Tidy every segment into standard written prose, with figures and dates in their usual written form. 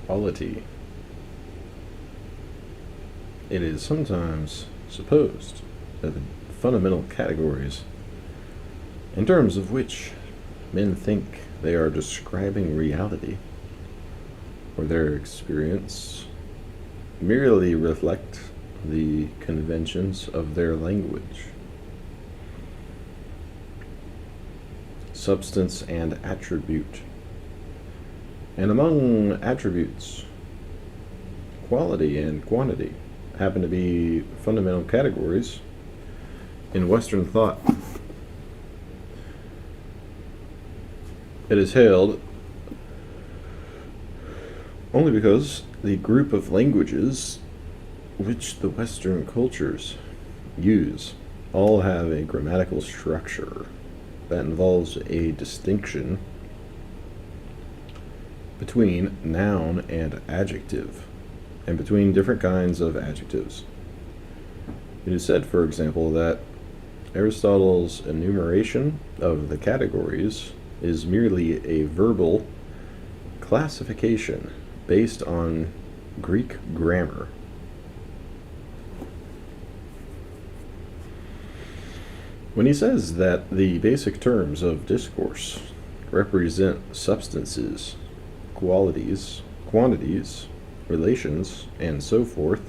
quality. It is sometimes supposed that the fundamental categories, in terms of which men think they are describing reality or their experience, merely reflect the conventions of their language. Substance and attribute. And among attributes, quality and quantity happen to be fundamental categories in Western thought. It is hailed only because the group of languages which the Western cultures use all have a grammatical structure that involves a distinction between noun and adjective, and between different kinds of adjectives. It is said, for example, that Aristotle's enumeration of the categories is merely a verbal classification based on Greek grammar. When he says that the basic terms of discourse represent substances, qualities, quantities, relations, and so forth,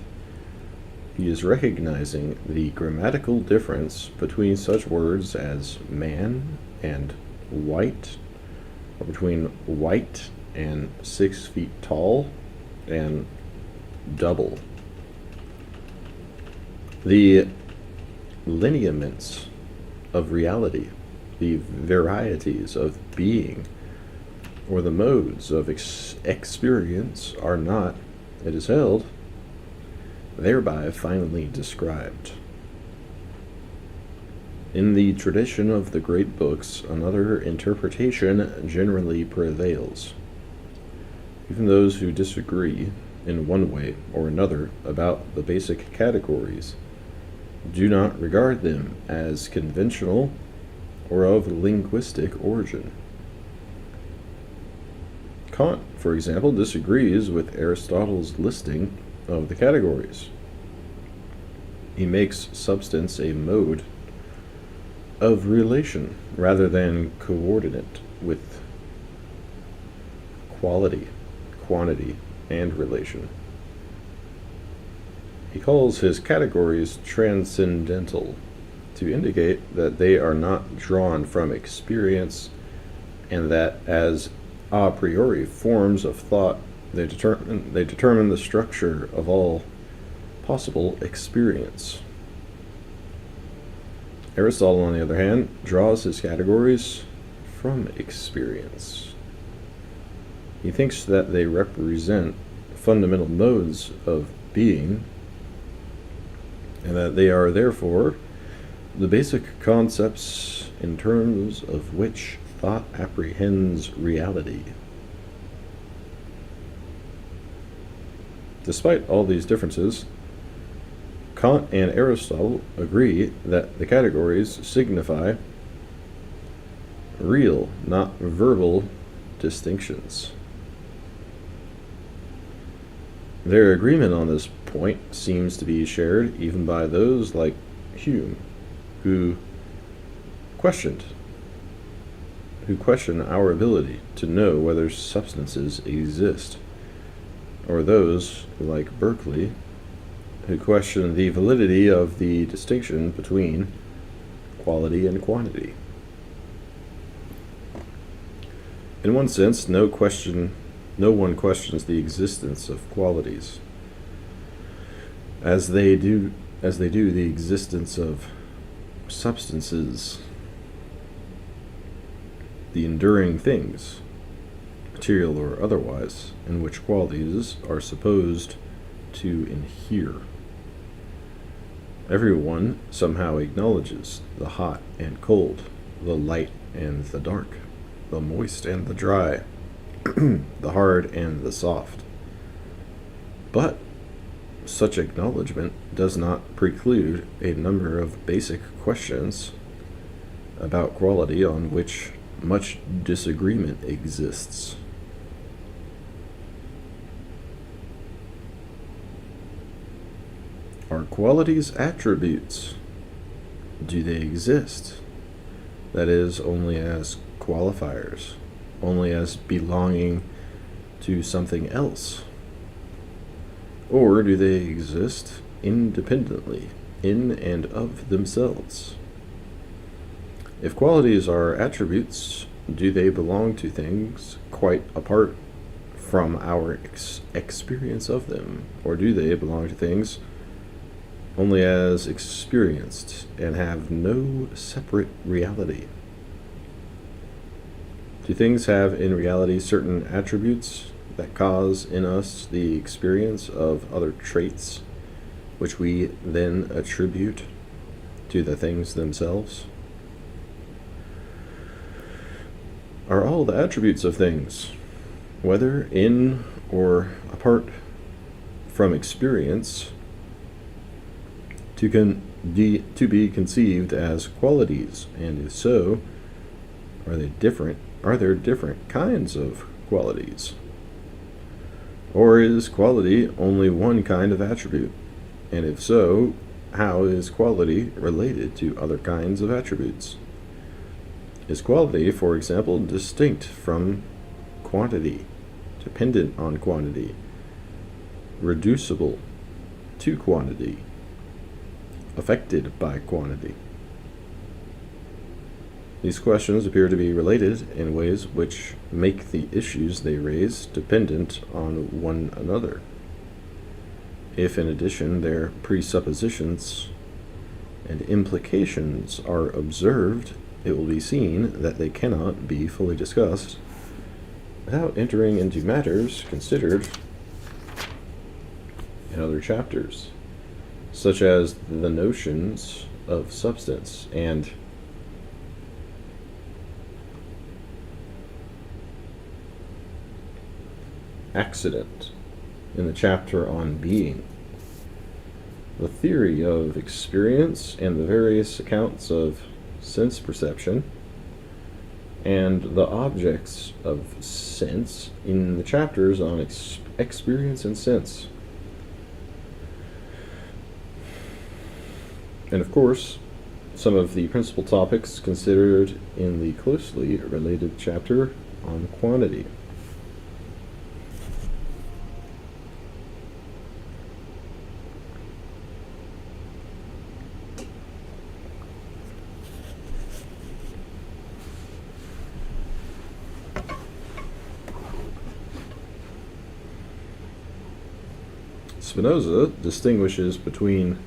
he is recognizing the grammatical difference between such words as man and white, or between white and 6 feet tall, and double. The lineaments of reality, the varieties of being, or the modes of experience are not, it is held, thereby finally described. In the tradition of the great books, another interpretation generally prevails. Even those who disagree in one way or another about the basic categories do not regard them as conventional or of linguistic origin. Kant, for example, disagrees with Aristotle's listing of the categories. He makes substance a mode of relation rather than coordinate with quality, quantity, and relation. He calls his categories transcendental, to indicate that they are not drawn from experience, and that as a priori forms of thought, they determine the structure of all possible experience. Aristotle, on the other hand, draws his categories from experience. He thinks that they represent fundamental modes of being, and that they are therefore the basic concepts in terms of which thought apprehends reality. Despite all these differences, Kant and Aristotle agree that the categories signify real, not verbal, distinctions. Their agreement on this point seems to be shared even by those like Hume, who question our ability to know whether substances exist, or those like Berkeley, who question the validity of the distinction between quality and quantity. In one sense, no one questions the existence of qualities, as they do the existence of substances, the enduring things, material or otherwise, in which qualities are supposed to inhere. Everyone somehow acknowledges the hot and cold, the light and the dark, the moist and the dry, the hard and the soft. But such acknowledgement does not preclude a number of basic questions about quality on which much disagreement exists. qualities attributes? Do they exist? That is, only as qualifiers, only as belonging to something else? Or do they exist independently, in and of themselves? If qualities are attributes, do they belong to things quite apart from our experience of them? Or do they belong to things only as experienced and have no separate reality? Do things have in reality certain attributes that cause in us the experience of other traits, which we then attribute to the things themselves? Are all the attributes of things, whether in or apart from experience, to be conceived as qualities? And if so, are they different? Are there different kinds of qualities? Or is quality only one kind of attribute? And if so, how is quality related to other kinds of attributes? Is quality, for example, distinct from quantity, dependent on quantity, reducible to quantity, affected by quantity? These questions appear to be related in ways which make the issues they raise dependent on one another. If, in addition, their presuppositions and implications are observed, it will be seen that they cannot be fully discussed without entering into matters considered in other chapters, such as the notions of substance and accident in the chapter on being, the theory of experience and the various accounts of sense perception, and the objects of sense in the chapters on experience and sense. And of course, some of the principal topics considered in the closely related chapter on quantity. Spinoza distinguishes between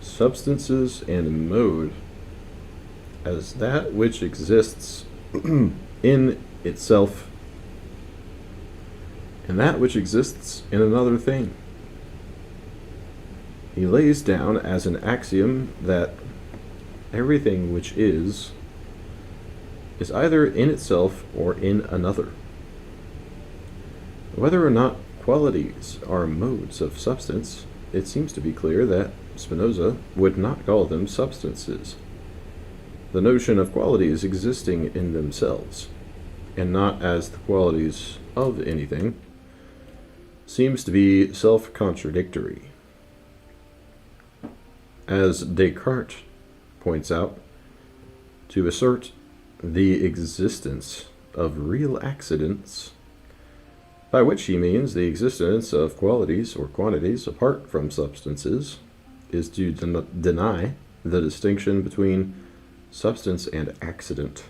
substances and mode as that which exists in itself and that which exists in another thing. He lays down as an axiom that everything which is either in itself or in another. Whether or not qualities are modes of substance, it seems to be clear that Spinoza would not call them substances. The notion of qualities existing in themselves, and not as the qualities of anything, seems to be self-contradictory. As Descartes points out, to assert the existence of real accidents, by which he means the existence of qualities or quantities apart from substances, is to deny the distinction between substance and accident.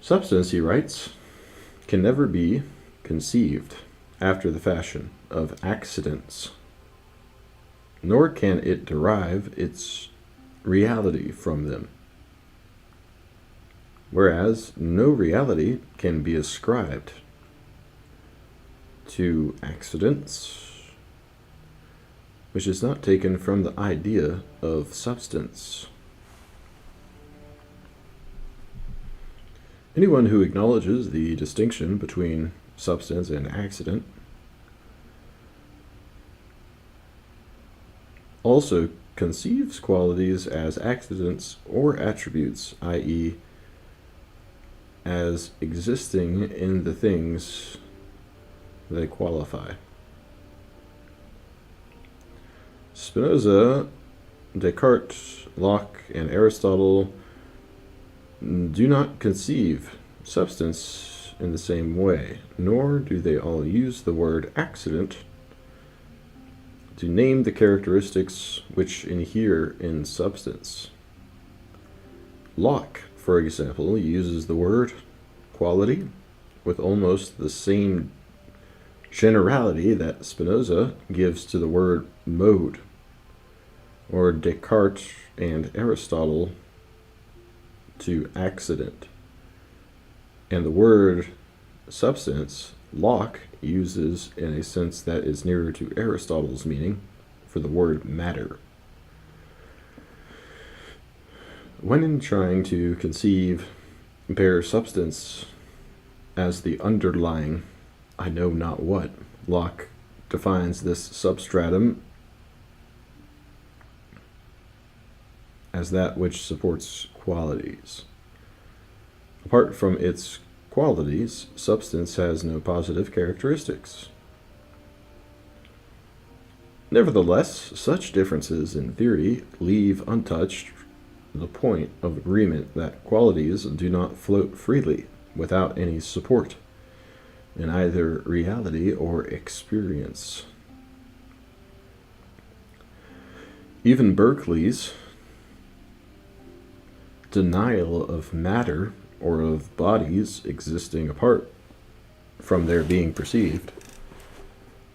Substance, he writes, can never be conceived after the fashion of accidents, nor can it derive its reality from them. Whereas no reality can be ascribed to accidents, which is not taken from the idea of substance. Anyone who acknowledges the distinction between substance and accident also conceives qualities as accidents or attributes, i.e., as existing in the things they qualify. Spinoza, Descartes, Locke, and Aristotle do not conceive substance in the same way, nor do they all use the word accident to name the characteristics which inhere in substance. Locke, for example, uses the word quality with almost the same generality that Spinoza gives to the word mode, or Descartes and Aristotle to accident. And the word substance, Locke uses in a sense that is nearer to Aristotle's meaning for the word matter. When in trying to conceive bare substance as the underlying I know not what, Locke defines this substratum as that which supports qualities. Apart from its qualities, substance has no positive characteristics. Nevertheless, such differences in theory leave untouched the point of agreement that qualities do not float freely without any support in either reality or experience. Even Berkeley's denial of matter or of bodies existing apart from their being perceived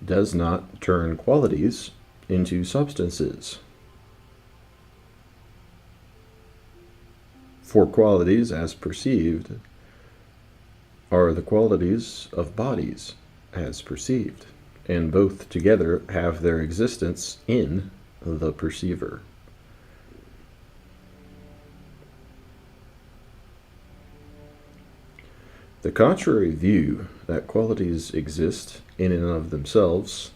does not turn qualities into substances. For qualities as perceived are the qualities of bodies as perceived, and both together have their existence in the perceiver. The contrary view that qualities exist in and of themselves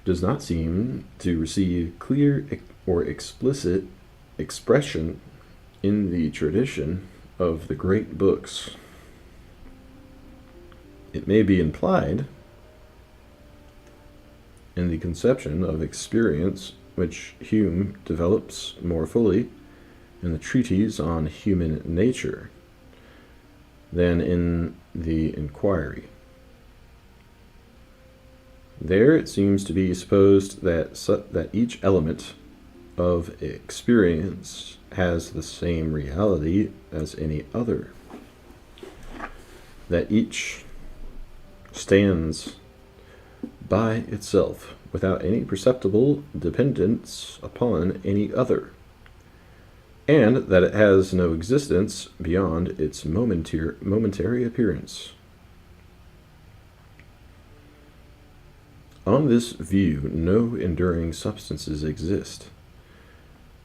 does not seem to receive clear or explicit expression in the tradition of the great books. It may be implied in the conception of experience which Hume develops more fully in the treatise on human nature than in the Inquiry. There it seems to be supposed that each element of experience has the same reality as any other, that each stands by itself without any perceptible dependence upon any other, and that it has no existence beyond its momentary appearance. On this view, no enduring substances exist.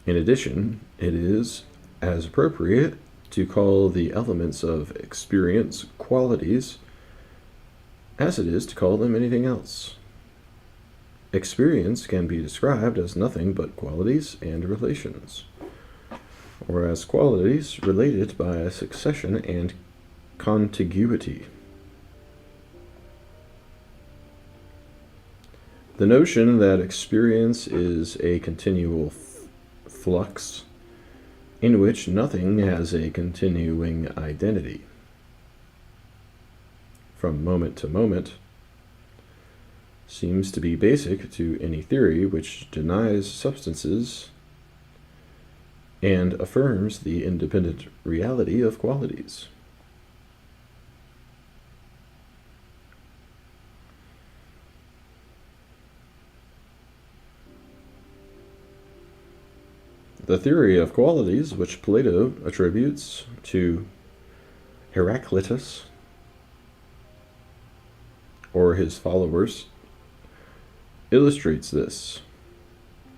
In addition, it is as appropriate to call the elements of experience qualities as it is to call them anything else. Experience can be described as nothing but qualities and relations, or as qualities related by a succession and contiguity. The notion that experience is a continual flux in which nothing has a continuing identity from moment to moment seems to be basic to any theory which denies substances and affirms the independent reality of qualities. The theory of qualities which Plato attributes to Heraclitus or his followers illustrates this.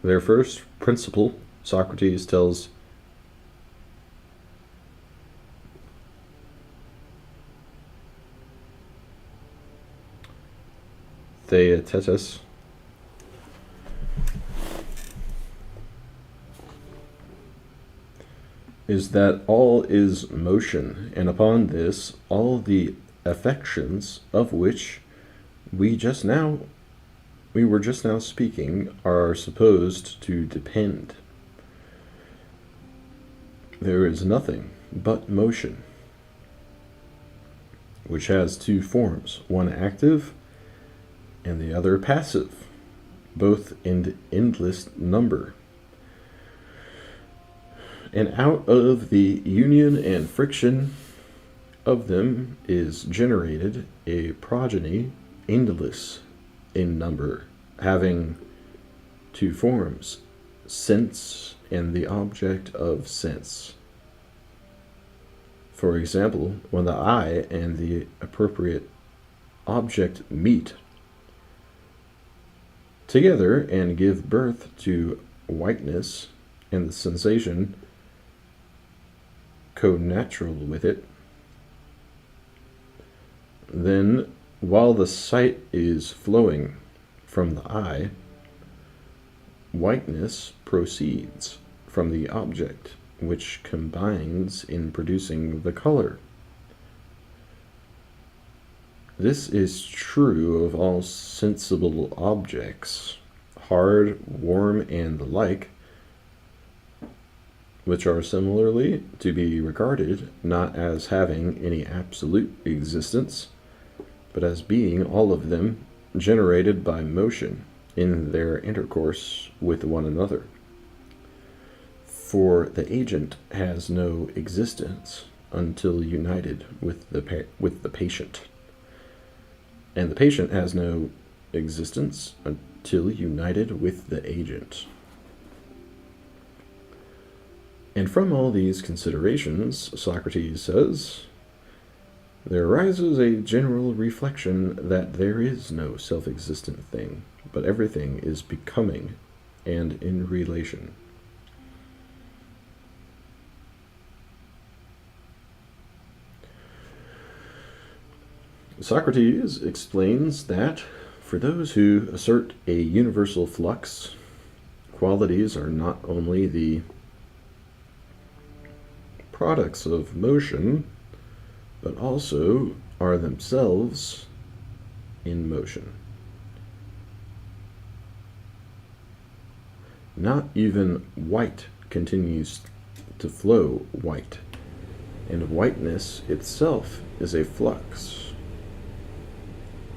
Their first principle, Socrates tells Theaetetus is that all is motion, and upon this all the affections of which we were just now speaking are supposed to depend. There is nothing but motion, which has two forms, one active and the other passive, both in endless number. And out of the union and friction of them is generated a progeny endless in number, having two forms, sense and the object of sense. For example, when the eye and the appropriate object meet together and give birth to whiteness, and the sensation co-natural with it, then while the sight is flowing from the eye, whiteness proceeds from the object, which combines in producing the color. This is true of all sensible objects, hard, warm, and the like, which are similarly to be regarded not as having any absolute existence, but as being all of them generated by motion in their intercourse with one another. For the agent has no existence until united with the patient, and the patient has no existence until united with the agent. And from all these considerations, Socrates says, there arises a general reflection that there is no self-existent thing, but everything is becoming and in relation. Socrates explains that for those who assert a universal flux, qualities are not only the products of motion, but also are themselves in motion. Not even white continues to flow white, and whiteness itself is a flux,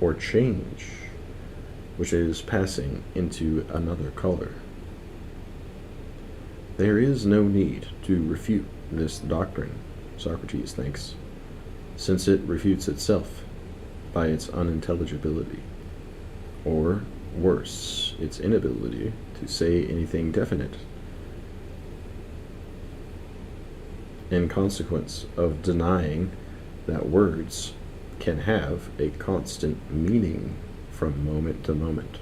or change, which is passing into another color. There is no need to refute this doctrine, Socrates thinks, since it refutes itself by its unintelligibility, or worse, its inability to say anything definite, in consequence of denying that words can have a constant meaning from moment to moment.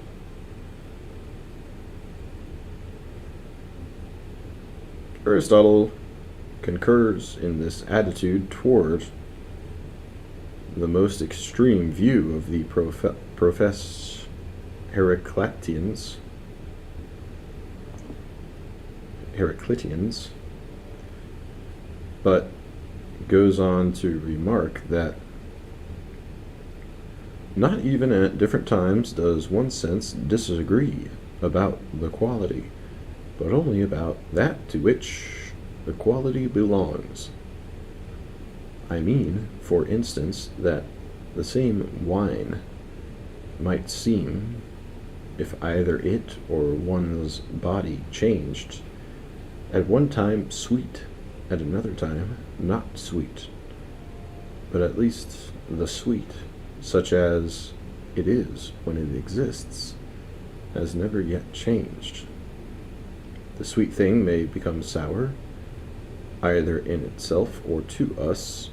Aristotle concurs in this attitude toward the most extreme view of the professed Heracliteans, but goes on to remark that not even at different times does one sense disagree about the quality, but only about that to which the quality belongs. I mean, for instance, that the same wine might seem, if either it or one's body changed, at one time sweet, at another time not sweet, but at least the sweet, such as it is when it exists, has never yet changed. The sweet thing may become sour, either in itself or to us,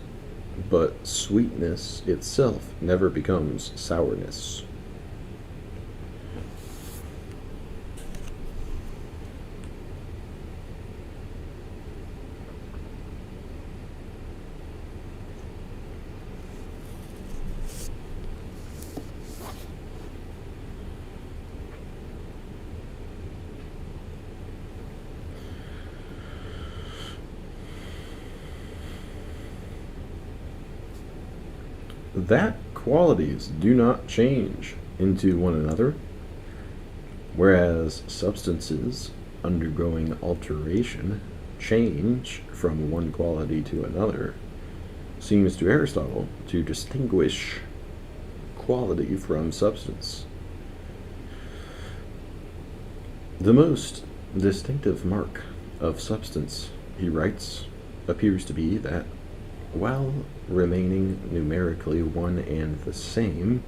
but sweetness itself never becomes sourness. that qualities do not change into one another, whereas substances undergoing alteration change from one quality to another, seems to Aristotle to distinguish quality from substance. The most distinctive mark of substance, he writes, appears to be that, while remaining numerically one and the same,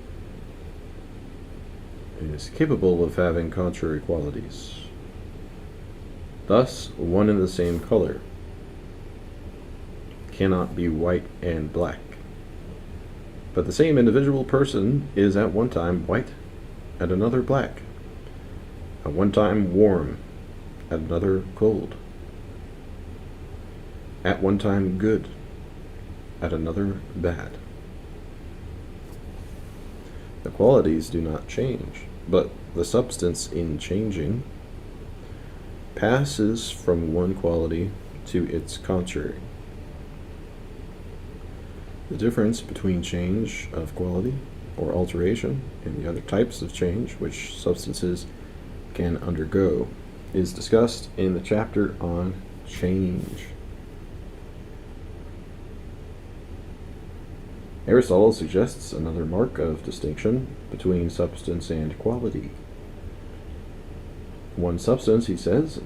it is capable of having contrary qualities. Thus, one and the same color cannot be white and black, but the same individual person is at one time white, at another black, at one time warm, at another cold, at one time good, at another bad. The qualities do not change, but the substance in changing passes from one quality to its contrary. The difference between change of quality or alteration and the other types of change which substances can undergo is discussed in the chapter on change. Aristotle suggests another mark of distinction between substance and quality. One substance, he says,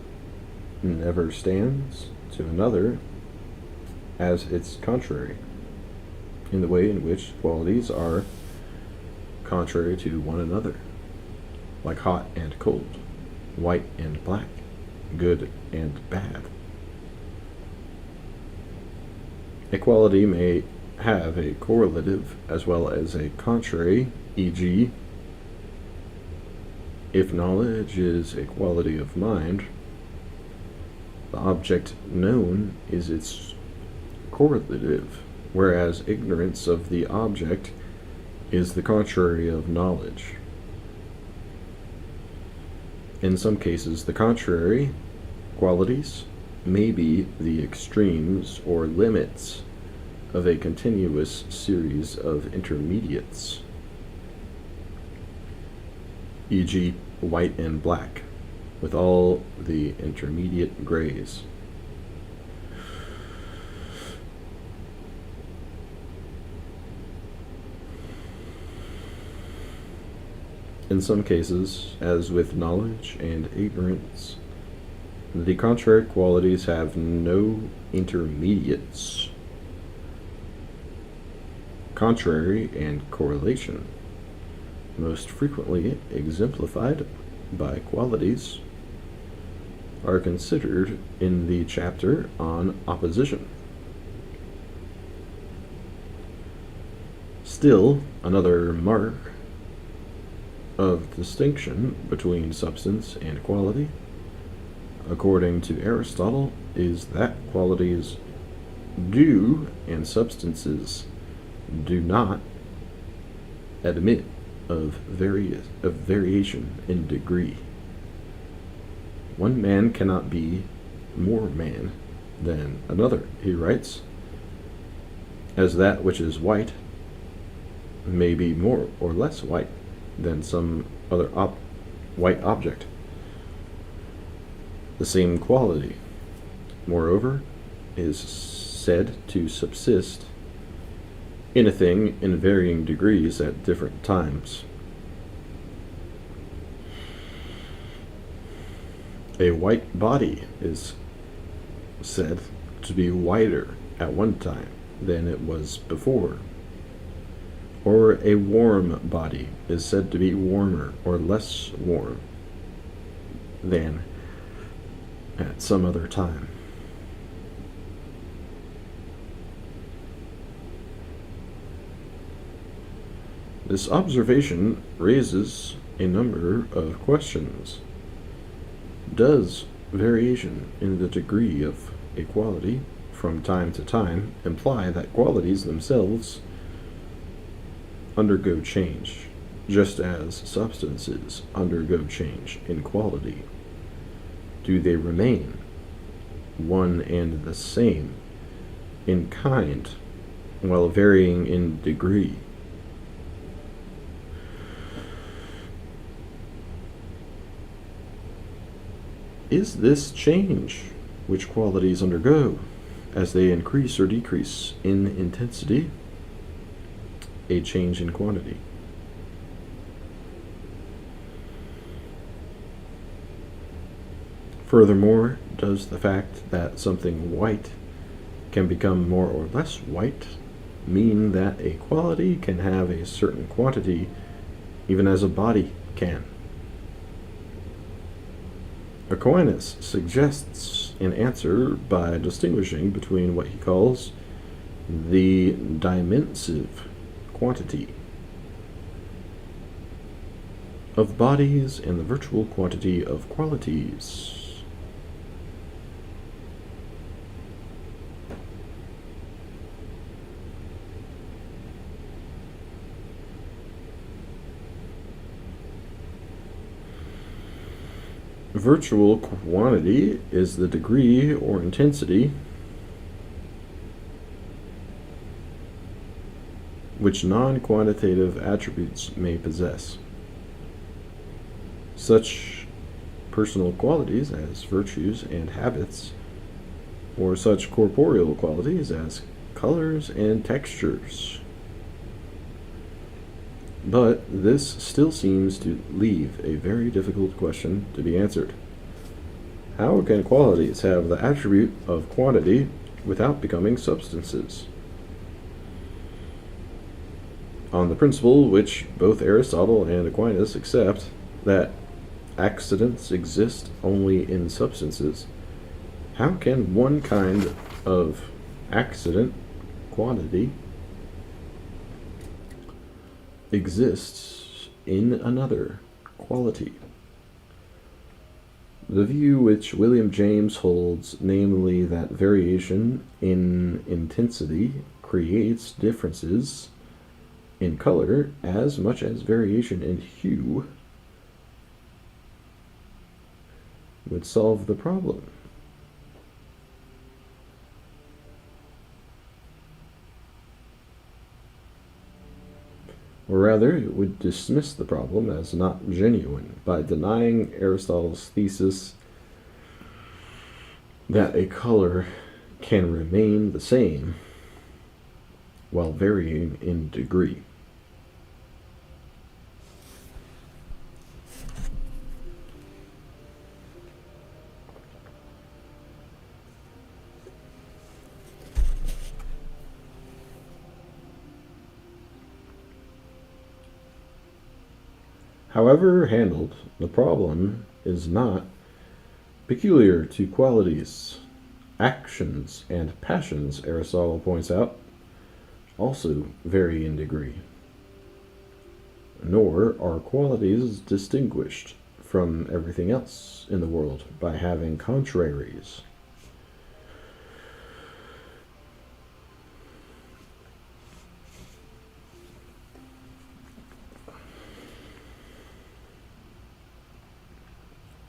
never stands to another as its contrary, in the way in which qualities are contrary to one another, like hot and cold, white and black, good and bad. A quality may have a correlative as well as a contrary, e.g., if knowledge is a quality of mind, the object known is its correlative, whereas ignorance of the object is the contrary of knowledge. In some cases, the contrary qualities may be the extremes or limits of a continuous series of intermediates, e.g., white and black, with all the intermediate grays. In some cases, as with knowledge and ignorance, the contrary qualities have no intermediates. Contrary and correlation, most frequently exemplified by qualities, are considered in the chapter on opposition. Still, another mark of distinction between substance and quality, according to Aristotle, is that qualities do and substances do not admit of variation in degree. One man cannot be more man than another, he writes, as that which is white may be more or less white than some other white object. The same quality, moreover, is said to subsist in a thing in varying degrees at different times. A white body is said to be whiter at one time than it was before, or a warm body is said to be warmer or less warm than at some other time. This observation raises a number of questions. Does variation in the degree of a quality from time to time imply that qualities themselves undergo change, just as substances undergo change in quality? Do they remain one and the same in kind while varying in degree? Is this change which qualities undergo as they increase or decrease in intensity a change in quantity? Furthermore, does the fact that something white can become more or less white mean that a quality can have a certain quantity even as a body can? Aquinas suggests an answer by distinguishing between what he calls the dimensive quantity of bodies and the virtual quantity of qualities. Virtual quantity is the degree or intensity which non-quantitative attributes may possess. Such personal qualities as virtues and habits, or such corporeal qualities as colors and textures. But this still seems to leave a very difficult question to be answered. How can qualities have the attribute of quantity without becoming substances? On the principle which both Aristotle and Aquinas accept, that accidents exist only in substances, how can one kind of accident, quantity, exists in another quality? The view which William James holds, namely that variation in intensity creates differences in color as much as variation in hue, would solve the problem. Or rather, it would dismiss the problem as not genuine by denying Aristotle's thesis that a color can remain the same while varying in degree. However handled, the problem is not peculiar to qualities. Actions and passions, Aristotle points out, also vary in degree. Nor are qualities distinguished from everything else in the world by having contraries.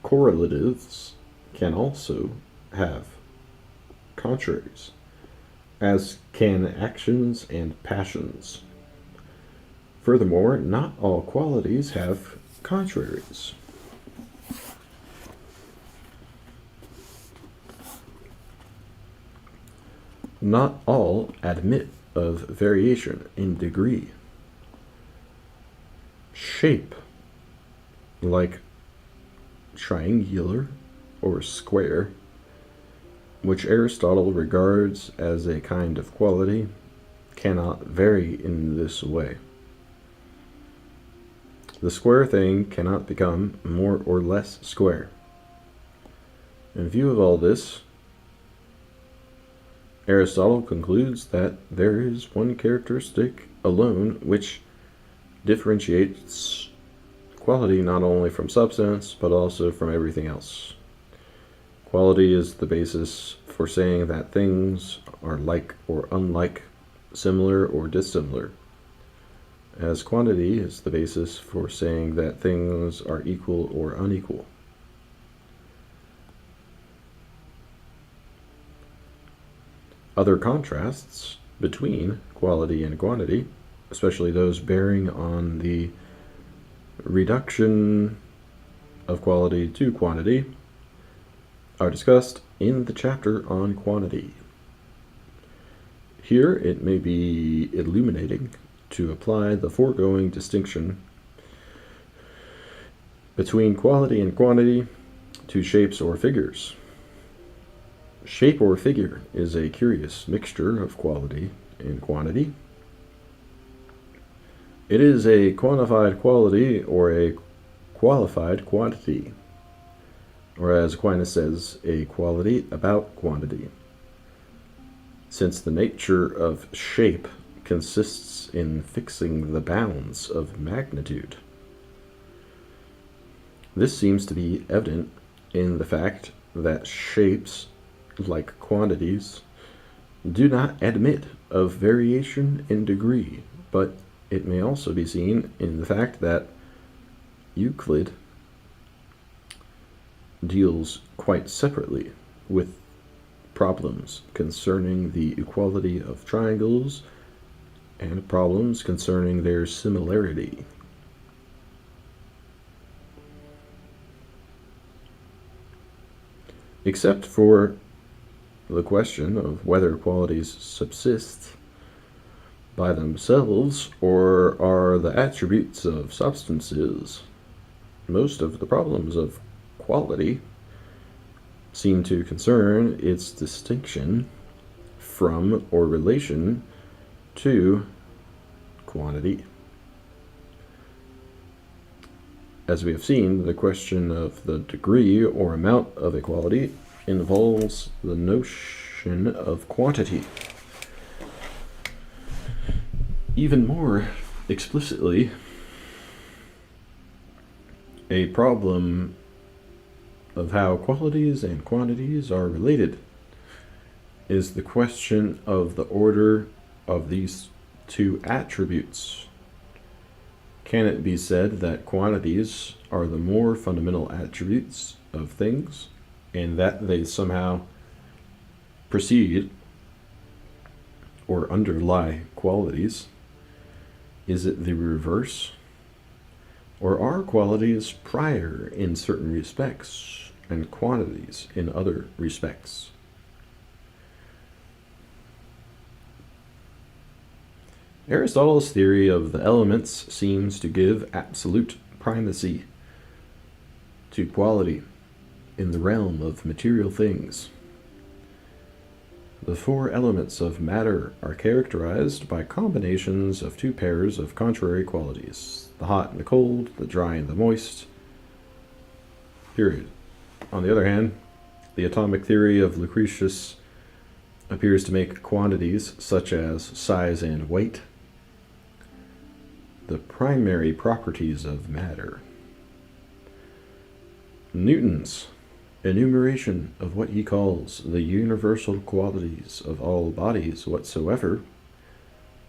Correlatives can also have contraries, as can actions and passions. Furthermore, not all qualities have contraries. Not all admit of variation in degree. Shape, like triangular or square, which Aristotle regards as a kind of quality, cannot vary in this way. The square thing cannot become more or less square. In view of all this, Aristotle concludes that there is one characteristic alone which differentiates quality not only from substance, but also from everything else. Quality is the basis for saying that things are like or unlike, similar or dissimilar, as quantity is the basis for saying that things are equal or unequal. Other contrasts between quality and quantity, especially those bearing on the reduction of quality to quantity, are discussed in the chapter on quantity. Here it may be illuminating to apply the foregoing distinction between quality and quantity to shapes or figures. Shape or figure is a curious mixture of quality and quantity. It is a quantified quality or a qualified quantity, or as Aquinas says, a quality about quantity, since the nature of shape consists in fixing the bounds of magnitude. This seems to be evident in the fact that shapes, like quantities, do not admit of variation in degree, but it may also be seen in the fact that Euclid deals quite separately with problems concerning the equality of triangles and problems concerning their similarity. Except for the question of whether qualities subsist by themselves or are the attributes of substances, most of the problems of quality seem to concern its distinction from or relation to quantity. As we have seen, the question of the degree or amount of a quality involves the notion of quantity. Even more explicitly, a problem of how qualities and quantities are related is the question of the order of these two attributes. Can it be said that quantities are the more fundamental attributes of things, and that they somehow precede or underlie qualities? Is it the reverse? Or are qualities prior in certain respects and quantities in other respects? Aristotle's theory of the elements seems to give absolute primacy to quality in the realm of material things. The four elements of matter are characterized by combinations of two pairs of contrary qualities, the hot and the cold, the dry and the moist, period. On the other hand, the atomic theory of Lucretius appears to make quantities such as size and weight the primary properties of matter. Newton's enumeration of what he calls the universal qualities of all bodies whatsoever,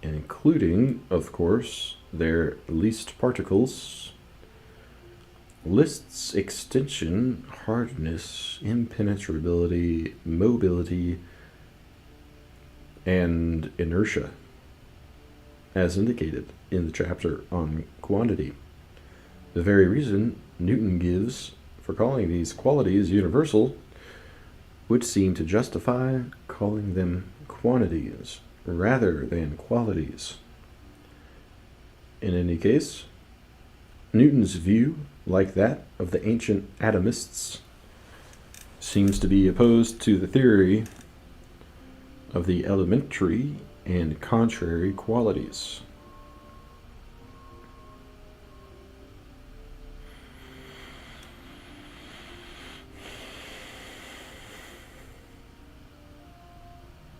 including, of course, their least particles, lists extension, hardness, impenetrability, mobility, and inertia, as indicated in the chapter on quantity. The very reason Newton gives for calling these qualities universal would seem to justify calling them quantities rather than qualities. In any case, Newton's view, like that of the ancient atomists, seems to be opposed to the theory of the elementary and contrary qualities.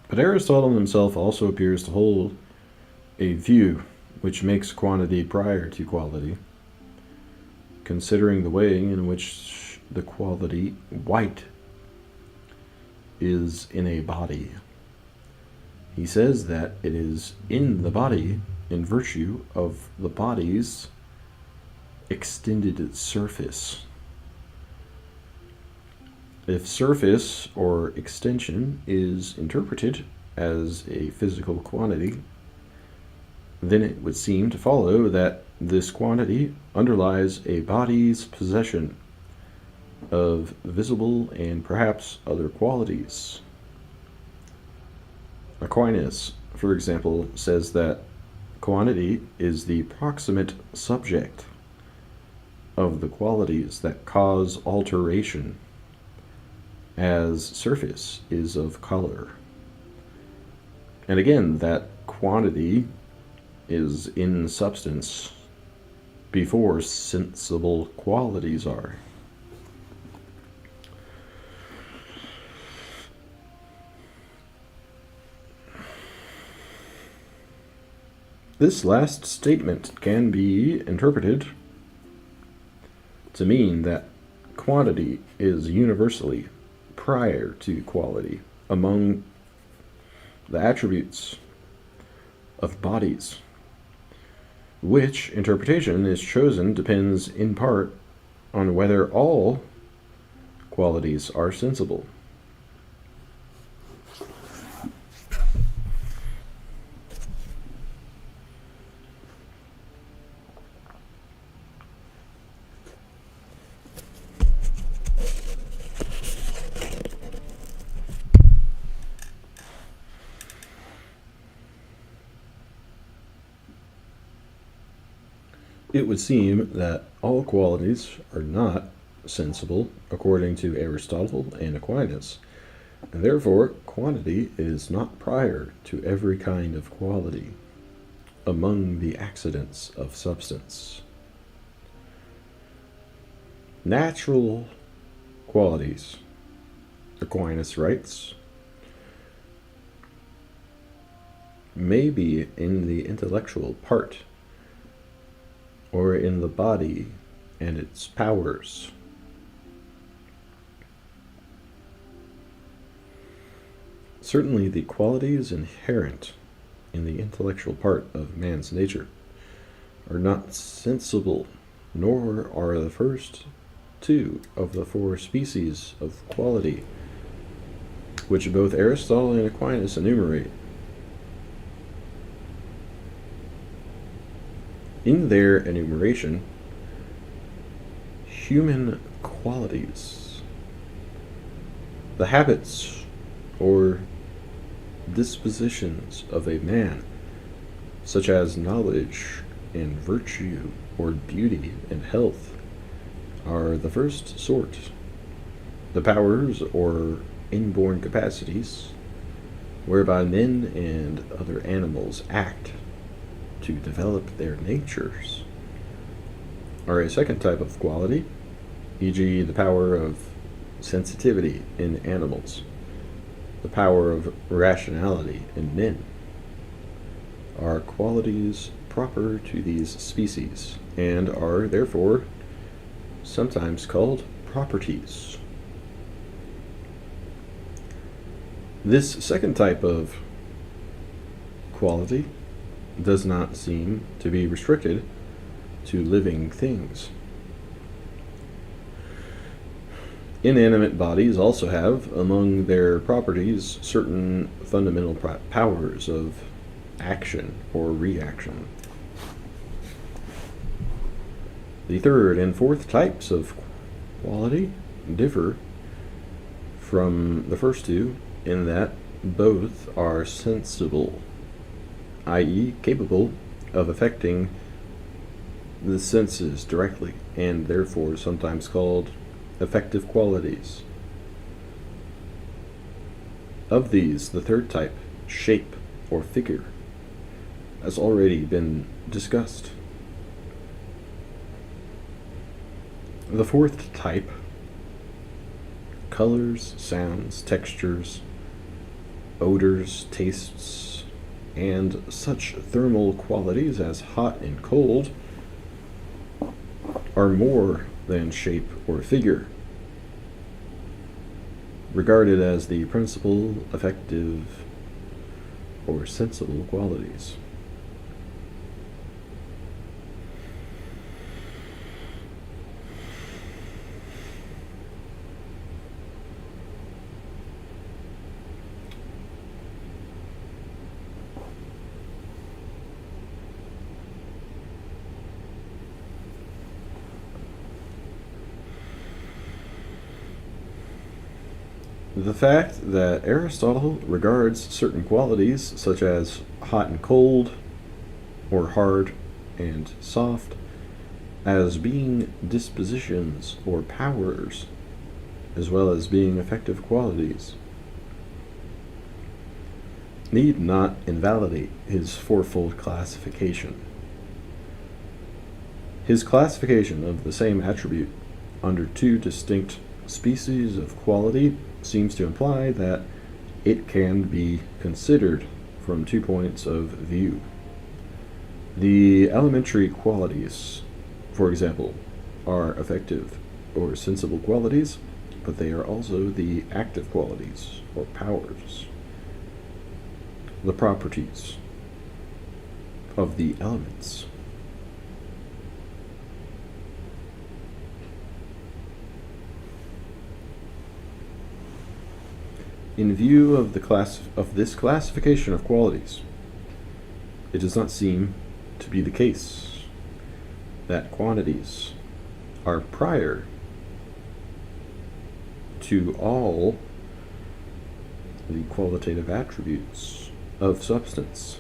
But Aristotle himself also appears to hold a view which makes quantity prior to quality, considering the way in which the quality white is in a body. He says that it is in the body in virtue of the body's extended surface. If surface or extension is interpreted as a physical quantity, then it would seem to follow that this quantity underlies a body's possession of visible and perhaps other qualities. Aquinas, for example, says that quantity is the proximate subject of the qualities that cause alteration, as surface is of color. And again, that quantity is in substance before sensible qualities are. This last statement can be interpreted to mean that quantity is universally prior to quality among the attributes of bodies. Which interpretation is chosen depends in part on whether all qualities are sensible. It would seem that all qualities are not sensible according to Aristotle and Aquinas, and therefore quantity is not prior to every kind of quality among the accidents of substance. Natural qualities, Aquinas writes, may be in the intellectual part, or in the body and its powers. Certainly the qualities inherent in the intellectual part of man's nature are not sensible, nor are the first two of the four species of quality, which both Aristotle and Aquinas enumerate. In their enumeration, human qualities, the habits or dispositions of a man, such as knowledge and virtue or beauty and health, are the first sort. The powers or inborn capacities whereby men and other animals act to develop their natures are a second type of quality, e.g. the power of sensitivity in animals, the power of rationality in men, are qualities proper to these species and are therefore sometimes called properties. This second type of quality does not seem to be restricted to living things. Inanimate bodies also have, among their properties, certain fundamental powers of action or reaction. The third and fourth types of quality differ from the first two in that both are sensible, i.e., capable of affecting the senses directly, and therefore sometimes called affective qualities. Of these, the third type, shape or figure, has already been discussed. The fourth type, colors, sounds, textures, odors, tastes, and such thermal qualities as hot and cold, are more than shape or figure, regarded as the principal affective or sensible qualities. The fact that Aristotle regards certain qualities, such as hot and cold, or hard and soft, as being dispositions or powers, as well as being effective qualities, need not invalidate his fourfold classification. His classification of the same attribute under two distinct species of quality seems to imply that it can be considered from 2 points of view. The elementary qualities, for example, are effective or sensible qualities, but they are also the active qualities or powers. The properties of the elements. In view of this classification of qualities, it does not seem to be the case that quantities are prior to all the qualitative attributes of substance,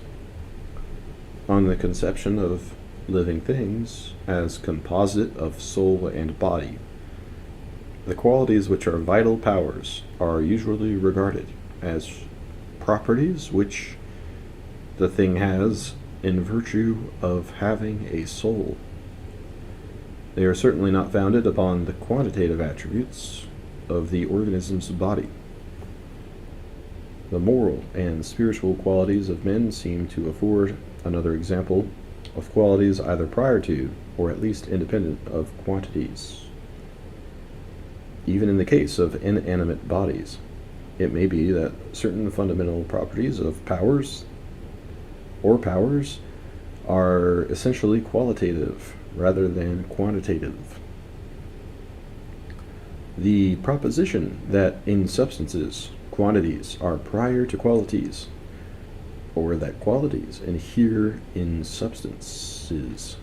on the conception of living things as composite of soul and body. The qualities which are vital powers are usually regarded as properties which the thing has in virtue of having a soul. They are certainly not founded upon the quantitative attributes of the organism's body. The moral and spiritual qualities of men seem to afford another example of qualities either prior to or at least independent of quantities. Even in the case of inanimate bodies, it may be that certain fundamental properties of powers are essentially qualitative rather than quantitative. The proposition that in substances quantities are prior to qualities, or that qualities inhere in substances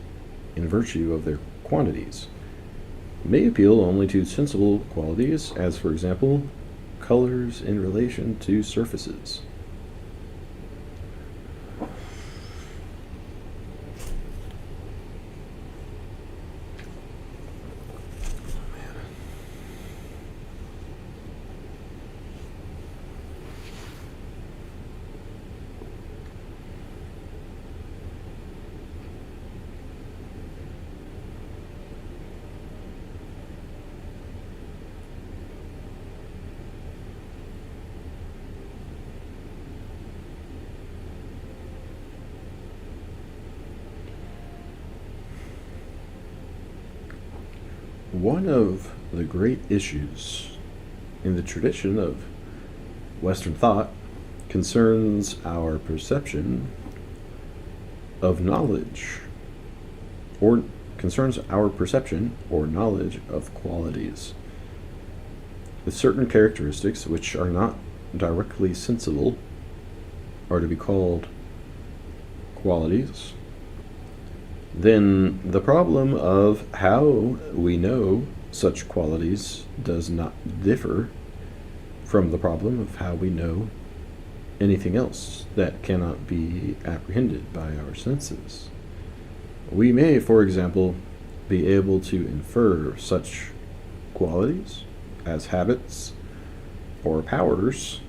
in virtue of their quantities, may appeal only to sensible qualities, as for example, colors in relation to surfaces. One of the great issues in the tradition of Western thought concerns our perception of knowledge, or concerns our perception or knowledge of qualities, with certain characteristics which are not directly sensible are to be called qualities. Then the problem of how we know such qualities does not differ from the problem of how we know anything else that cannot be apprehended by our senses. We may, for example, be able to infer such qualities as habits or powers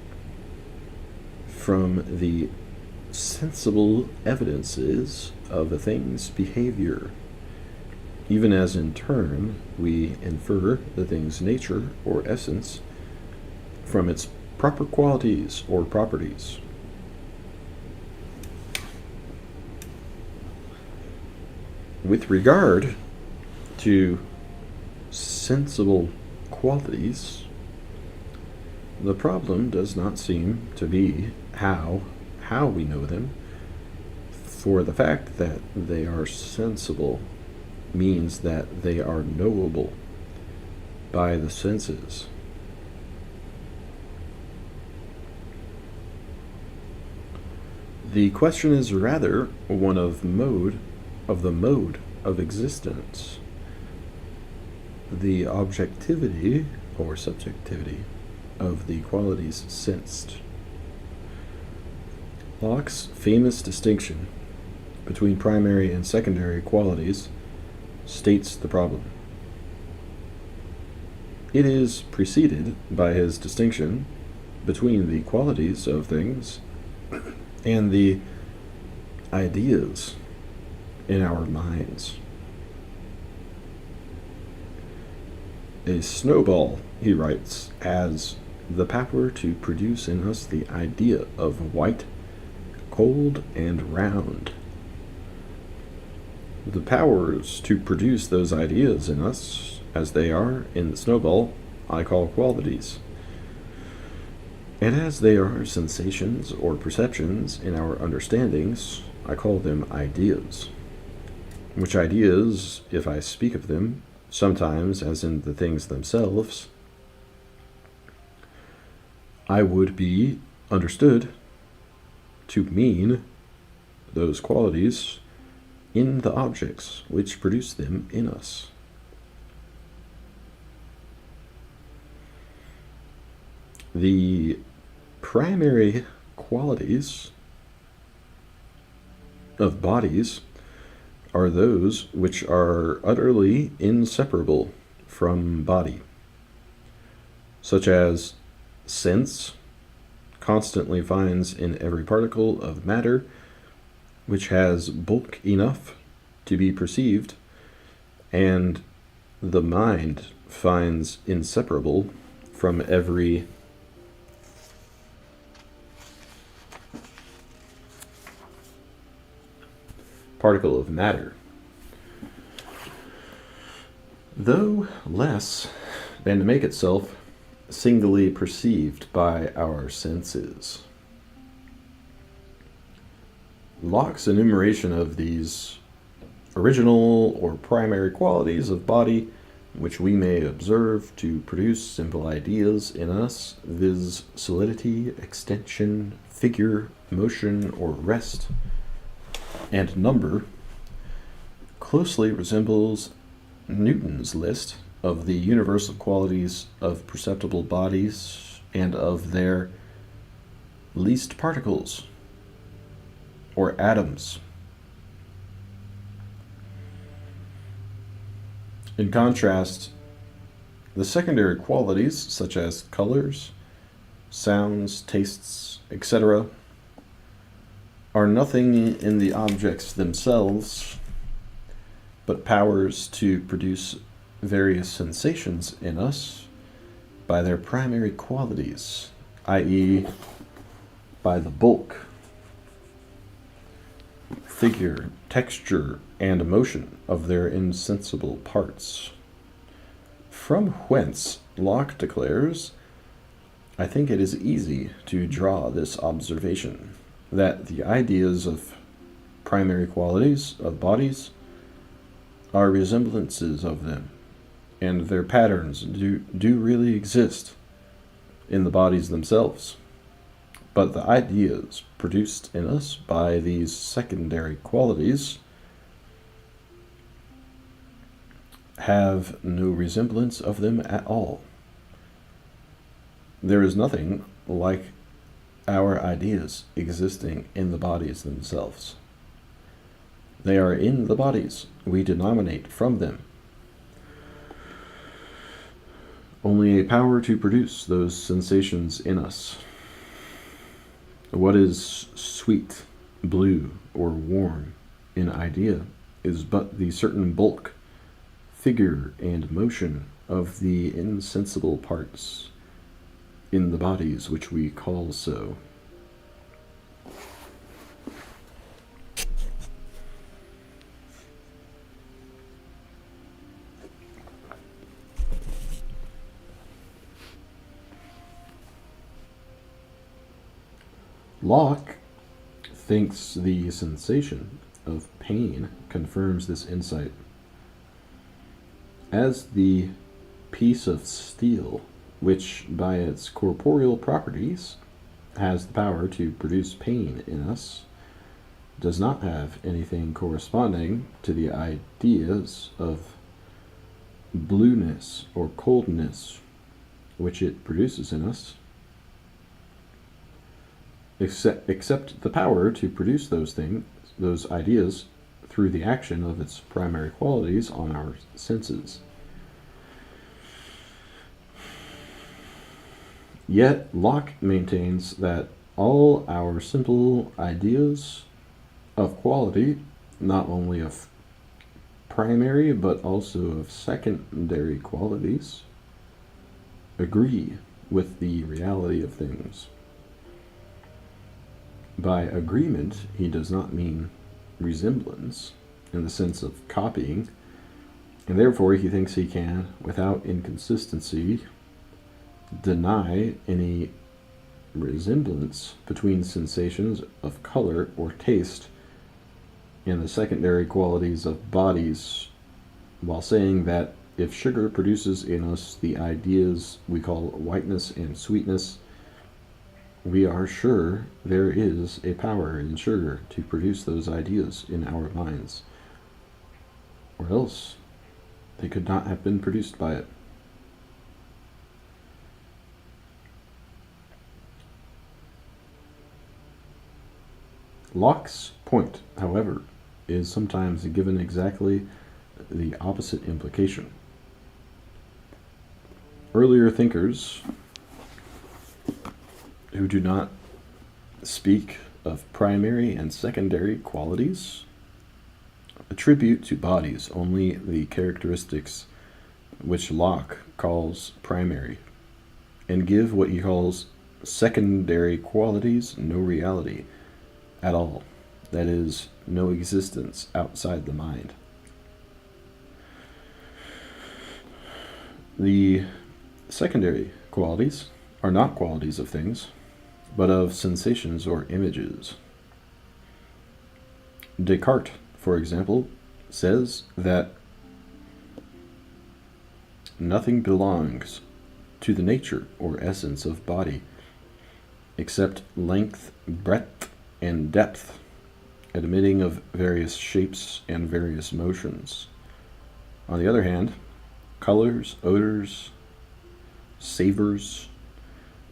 from the sensible evidences of a thing's behavior, even as in turn we infer the thing's nature or essence from its proper qualities or properties. With regard to sensible qualities, the problem does not seem to be how we know them, for the fact that they are sensible means that they are knowable by the senses. The question is rather one of the mode of existence, the objectivity or subjectivity of the qualities sensed. Locke's famous distinction between primary and secondary qualities states the problem. It is preceded by his distinction between the qualities of things and the ideas in our minds. A snowball, he writes, has the power to produce in us the idea of white, cold, and round. The powers to produce those ideas in us, as they are in the snowball, I call qualities. And as they are sensations or perceptions in our understandings, I call them ideas. Which ideas, if I speak of them, sometimes as in the things themselves, I would be understood to mean those qualities in the objects which produce them in us. The primary qualities of bodies are those which are utterly inseparable from body, such as sense constantly finds in every particle of matter which has bulk enough to be perceived, and the mind finds inseparable from every particle of matter, though less than to make itself singly perceived by our senses. Locke's enumeration of these original or primary qualities of body, which we may observe to produce simple ideas in us, viz. Solidity, extension, figure, motion or rest, and number, closely resembles Newton's list of the universal qualities of perceptible bodies and of their least particles, or atoms. In contrast, the secondary qualities, such as colors, sounds, tastes, etc., are nothing in the objects themselves, but powers to produce various sensations in us by their primary qualities, i.e., by the bulk, figure, texture, and motion of their insensible parts. From whence Locke declares, I think it is easy to draw this observation, that the ideas of primary qualities of bodies are resemblances of them, and their patterns do really exist in the bodies themselves. But the ideas produced in us by these secondary qualities have no resemblance of them at all. There is nothing like our ideas existing in the bodies themselves. They are in the bodies. We denominate from them. Only a power to produce those sensations in us. What is sweet, blue, or warm in idea is but the certain bulk, figure, and motion of the insensible parts in the bodies which we call so. Locke thinks the sensation of pain confirms this insight. As the piece of steel, which by its corporeal properties has the power to produce pain in us, does not have anything corresponding to the ideas of blueness or coldness which it produces in us, except the power to produce those ideas, through the action of its primary qualities on our senses. Yet Locke maintains that all our simple ideas of quality, not only of primary but also of secondary qualities, agree with the reality of things. By agreement, he does not mean resemblance in the sense of copying, and therefore he thinks he can, without inconsistency, deny any resemblance between sensations of color or taste and the secondary qualities of bodies, while saying that if sugar produces in us the ideas we call whiteness and sweetness, we are sure there is a power in sugar to produce those ideas in our minds, or else they could not have been produced by it. Locke's point, however, is sometimes given exactly the opposite implication. Earlier thinkers who do not speak of primary and secondary qualities attribute to bodies only the characteristics which Locke calls primary, and give what he calls secondary qualities no reality at all, that is, no existence outside the mind. The secondary qualities are not qualities of things, but of sensations or images. Descartes, for example, says that nothing belongs to the nature or essence of body except length, breadth, and depth, admitting of various shapes and various motions. On the other hand, colors, odors, savors,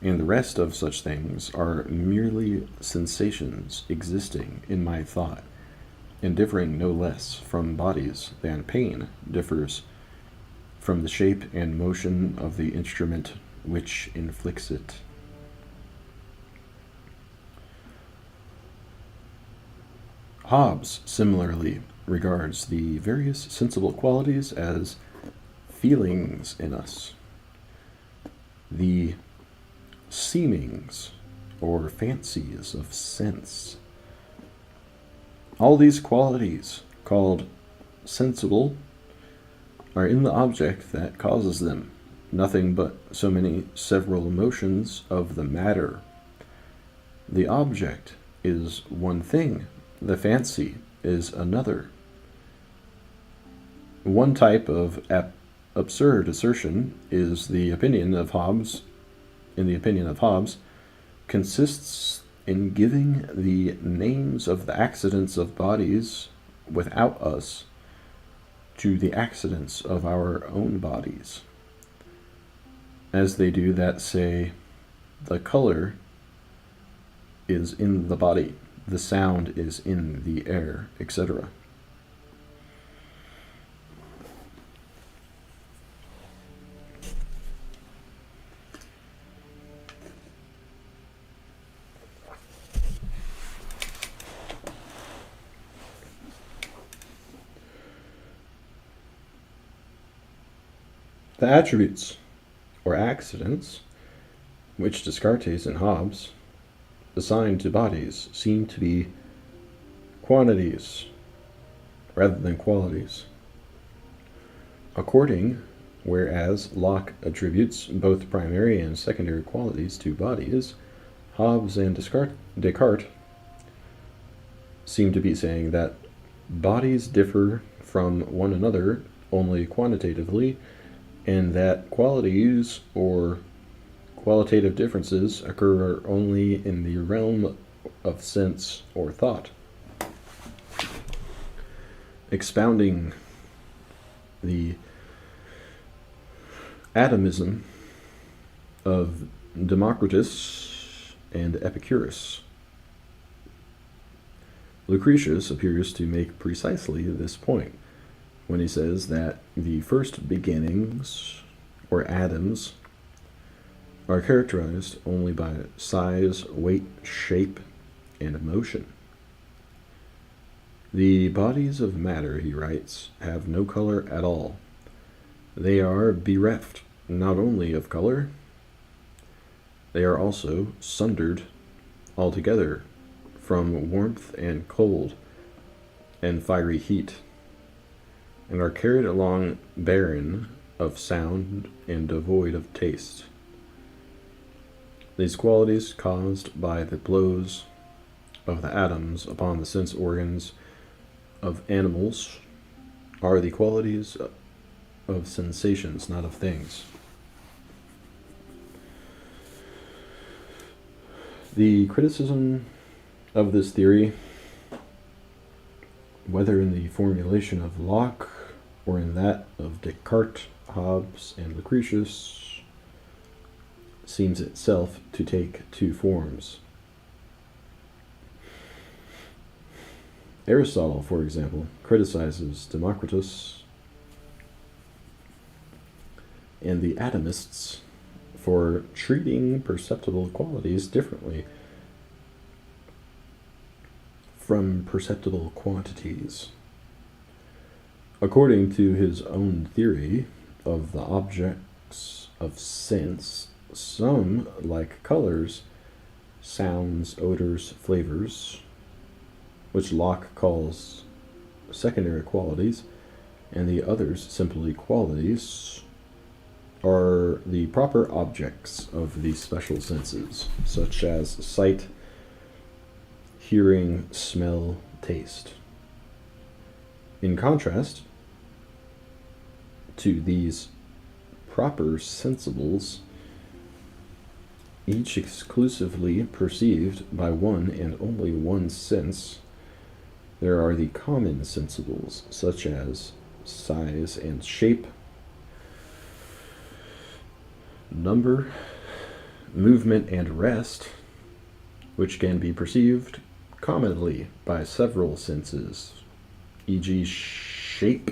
and the rest of such things are merely sensations existing in my thought, and differing no less from bodies than pain differs from the shape and motion of the instrument which inflicts it. Hobbes similarly regards the various sensible qualities as feelings in us, the seemings or fancies of sense. All these qualities, called sensible, are in the object that causes them, nothing but so many several motions of the matter. The object is one thing, the fancy is another. One type of absurd assertion is the opinion of Hobbes, consists in giving the names of the accidents of bodies without us to the accidents of our own bodies, as they do that say, the color is in the body, the sound is in the air, etc. The attributes, or accidents, which Descartes and Hobbes assigned to bodies seem to be quantities rather than qualities. According, whereas Locke attributes both primary and secondary qualities to bodies, Hobbes and Descartes seem to be saying that bodies differ from one another only quantitatively, and that qualities or qualitative differences occur only in the realm of sense or thought. Expounding the atomism of Democritus and Epicurus. Lucretius appears to make precisely this point when he says that the first beginnings, or atoms, are characterized only by size, weight, shape, and motion. The bodies of matter, he writes, have no color at all. They are bereft not only of color, they are also sundered altogether from warmth and cold and fiery heat, and are carried along barren of sound and devoid of taste. These qualities, caused by the blows of the atoms upon the sense organs of animals, are the qualities of sensations, not of things. The criticism of this theory, whether in the formulation of Locke or in that of Descartes, Hobbes, and Lucretius, seems itself to take two forms. Aristotle, for example, criticizes Democritus and the atomists for treating perceptible qualities differently from perceptible quantities. According to his own theory of the objects of sense, some, like colors, sounds, odors, flavors, which Locke calls secondary qualities, and the others simply qualities, are the proper objects of the special senses, such as sight, hearing, smell, taste. In contrast to these proper sensibles, each exclusively perceived by one and only one sense, there are the common sensibles, such as size and shape, number, movement, and rest, which can be perceived commonly by several senses, e.g., shape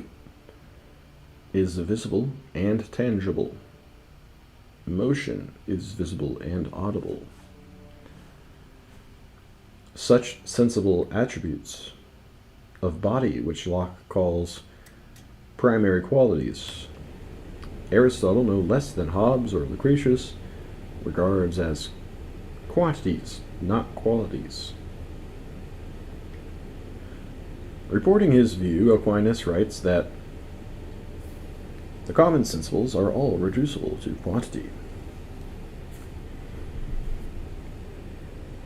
is visible and tangible, motion is visible and audible. Such sensible attributes of body, which Locke calls primary qualities, Aristotle, no less than Hobbes or Lucretius, regards as quantities, not qualities. Reporting his view, Aquinas writes that the common sensibles are all reducible to quantity.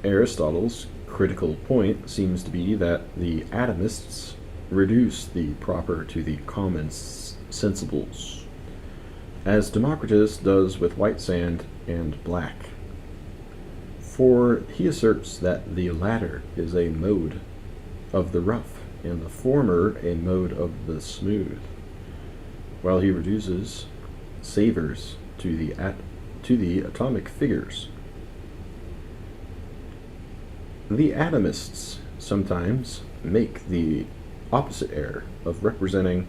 Aristotle's critical point seems to be that the atomists reduce the proper to the common sensibles, as Democritus does with white sand and black. For he asserts that the latter is a mode of the rough, and the former a mode of the smooth, while he reduces savors to the atomic figures. The atomists sometimes make the opposite error of representing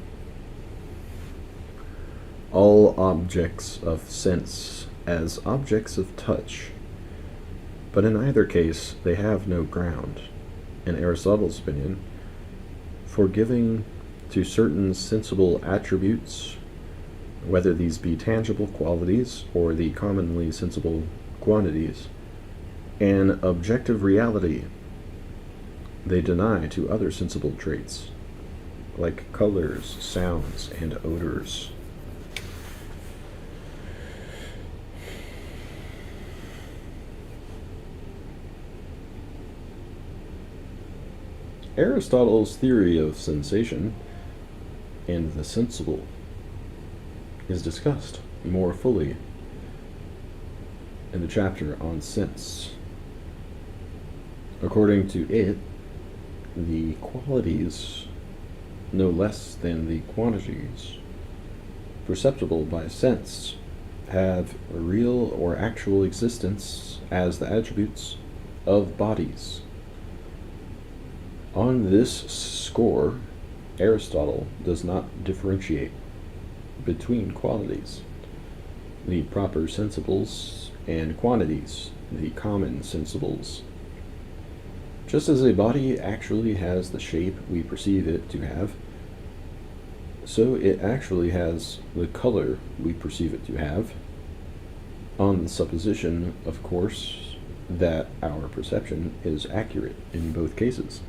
all objects of sense as objects of touch, but in either case they have no ground, in Aristotle's opinion, for giving to certain sensible attributes, whether these be tangible qualities or the commonly sensible quantities, an objective reality they deny to other sensible traits, like colors, sounds, and odors. Aristotle's theory of sensation and the sensible is discussed more fully in the chapter on sense. According to it, the qualities, no less than the quantities, perceptible by sense, have a real or actual existence as the attributes of bodies. On this score, Aristotle does not differentiate between qualities, the proper sensibles, and quantities, the common sensibles. Just as a body actually has the shape we perceive it to have, so it actually has the color we perceive it to have, on the supposition, of course, that our perception is accurate in both cases.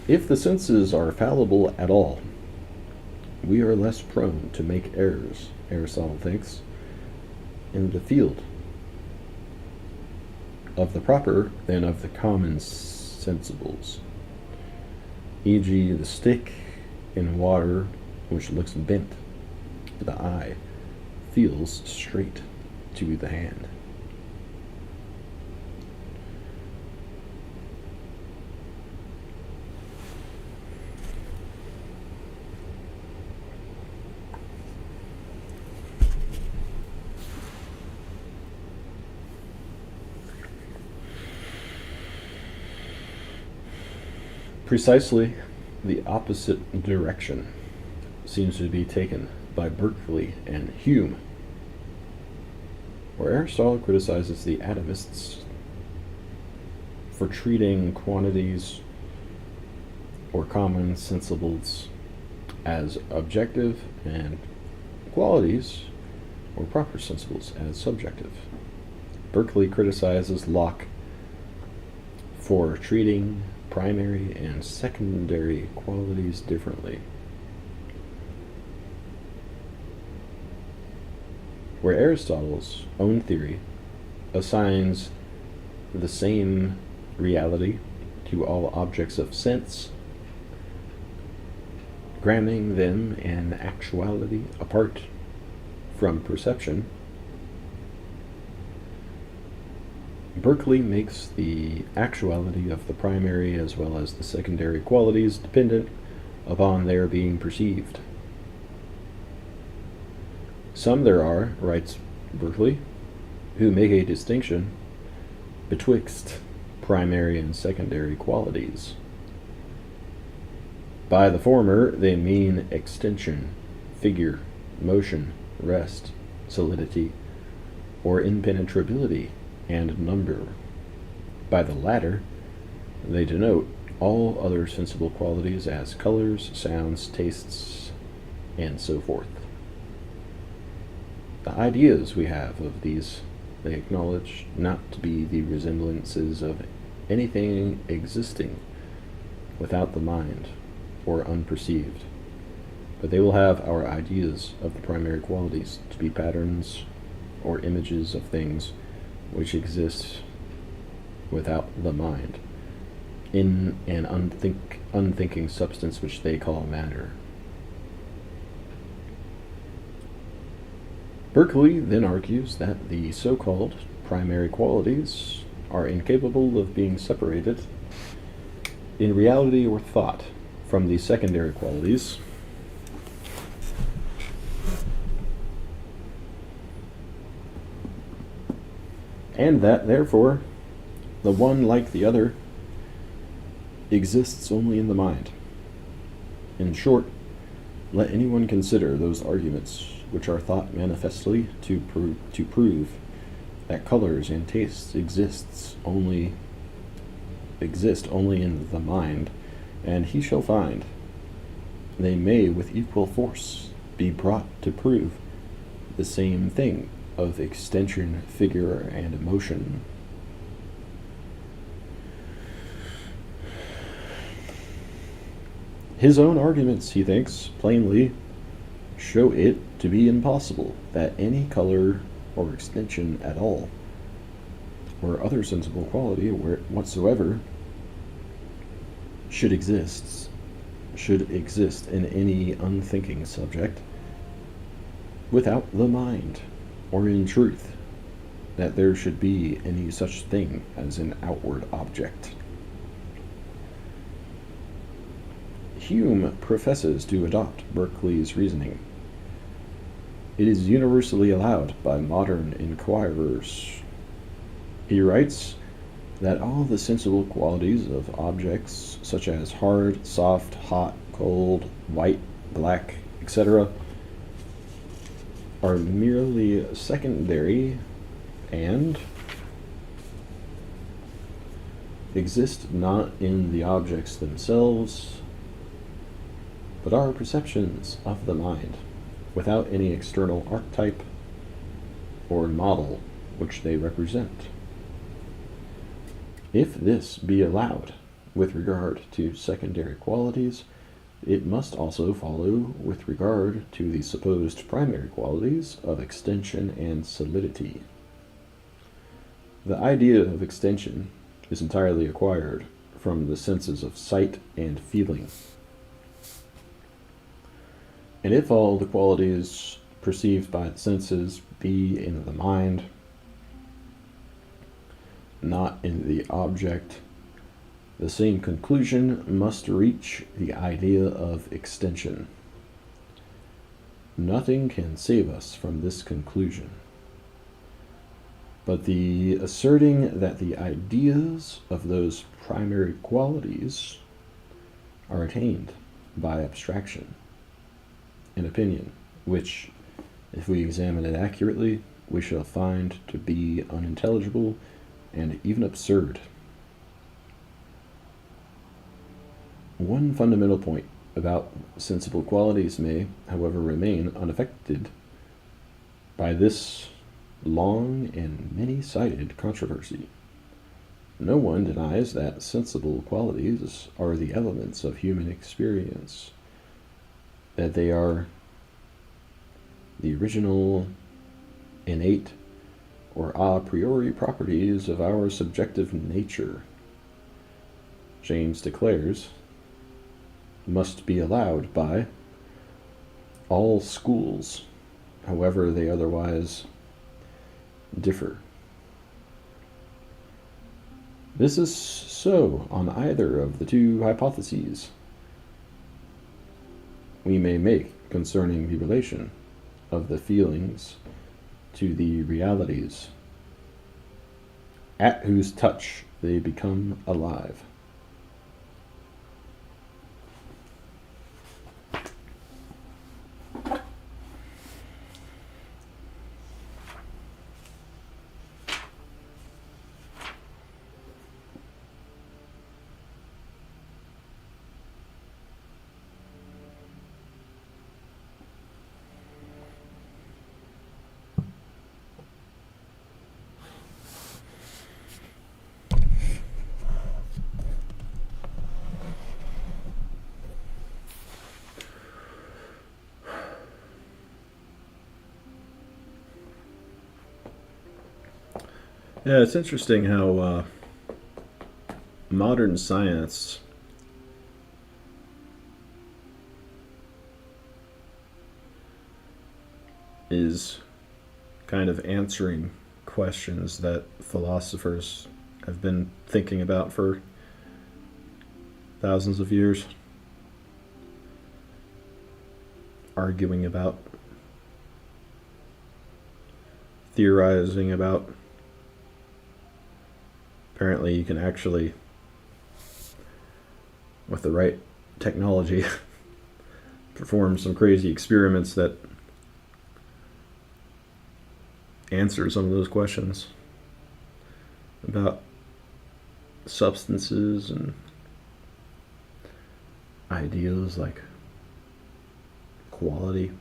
If the senses are fallible at all, we are less prone to make errors, Aristotle thinks, in the field of the proper than of the common sensibles, e.g. the stick in water which looks bent to the eye feels straight to the hand. Precisely the opposite direction seems to be taken by Berkeley and Hume, where Aristotle criticizes the atomists for treating quantities or common sensibles as objective and qualities or proper sensibles as subjective. Berkeley criticizes Locke for treating primary and secondary qualities differently, where Aristotle's own theory assigns the same reality to all objects of sense, granting them an actuality apart from perception. Berkeley makes the actuality of the primary as well as the secondary qualities dependent upon their being perceived. Some there are, writes Berkeley, who make a distinction betwixt primary and secondary qualities. By the former, they mean extension, figure, motion, rest, solidity, or impenetrability, and number. By the latter, they denote all other sensible qualities as colors, sounds, tastes, and so forth. The ideas we have of these they acknowledge not to be the resemblances of anything existing without the mind or unperceived, but they will have our ideas of the primary qualities to be patterns or images of things which exist without the mind, in an unthinking substance which they call matter. Berkeley then argues that the so-called primary qualities are incapable of being separated in reality or thought from the secondary qualities, and that, therefore, the one, like the other, exists only in the mind. In short, let anyone consider those arguments which are thought manifestly to prove that colors and tastes exist only in the mind, and he shall find they may with equal force be brought to prove the same thing of extension, figure, and emotion. His own arguments, he thinks, plainly show it to be impossible that any color or extension at all, or other sensible quality whatsoever, should exist in any unthinking subject without the mind, or in truth, that there should be any such thing as an outward object. Hume professes to adopt Berkeley's reasoning, It is universally allowed by modern inquirers. He writes that all the sensible qualities of objects, such as hard, soft, hot, cold, white, black, etc., are merely secondary and exist not in the objects themselves, but are perceptions of the mind, without any external archetype or model which they represent. If this be allowed with regard to secondary qualities, it must also follow with regard to the supposed primary qualities of extension and solidity. The idea of extension is entirely acquired from the senses of sight and feeling. And if all the qualities perceived by the senses be in the mind, not in the object, the same conclusion must reach the idea of extension. Nothing can save us from this conclusion, but the asserting that the ideas of those primary qualities are attained by abstraction, an opinion which, if we examine it accurately, we shall find to be unintelligible and even absurd. One fundamental point about sensible qualities may, however, remain unaffected by this long and many-sided controversy. No one denies that sensible qualities are the elements of human experience, that they are the original, innate, or a priori properties of our subjective nature. James declares, must be allowed by all schools, however they otherwise differ. This is so on either of the two hypotheses we may make concerning the relation of the feelings to the realities, at whose touch they become alive. Yeah, it's interesting how modern science is kind of answering questions that philosophers have been thinking about for thousands of years, arguing about, theorizing about. Apparently, you can actually, with the right technology, perform some crazy experiments that answer some of those questions about substances and ideas like quality.